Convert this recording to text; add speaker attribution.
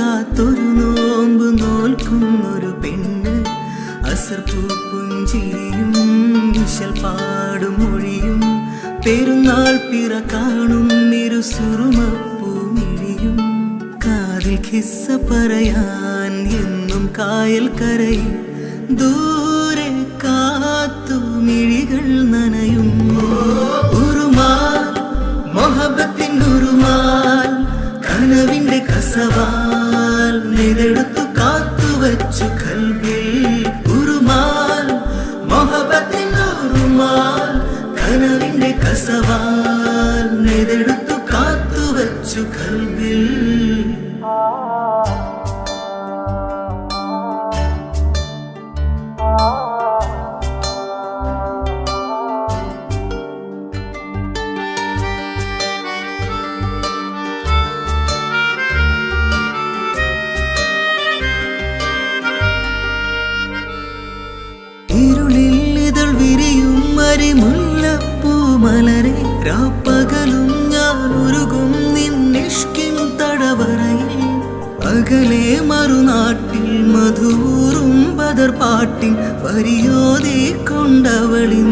Speaker 1: കാത്തൊരു നോമ്പ് നോൽക്കുന്നൊരു പെണ്ണ്. അസർപ്പൂ പുഞ്ചിരിയും നിശൽ പാടും മൊഴിയും പെരുന്നാൾ പിറ കാണും ഇരുസുറുമപ്പൂമിഴിയും. കാതിൽ കിസ്സ പറയാൻ എന്നും കായൽ കരയിൽ ദൂരെ കാത്തു മിഴികൾ നനയും. ഉറുമാൽ മൊഹബത്തിൻ ഉറുമാൽ കനവിന്റെ കസവാൽ നെയ്തെടുത്തു കാത്തുവച്ചു കൽബിൽ. ഉറുമാൽ മൊഹബത്തിൻ ഉറുമാൽ കനവിന്റെ കസവാൽ നെയ്തെടുത്തു കാത്തുവച്ചു കൽബിൽ. ഇരുളിൽ ഇതൾ വിരിയും മരിമുല്ലപ്പൂ മലരെ രാപ്പകലും ഞാൻ ഉരുകും നിന്നിഷ്കിൻ തടവറയിൽ. അകലെ മറുനാട്ടിൽ മധുറും ബദർ പാട്ടിൻ വരിയോതി കൊണ്ടവളിൻ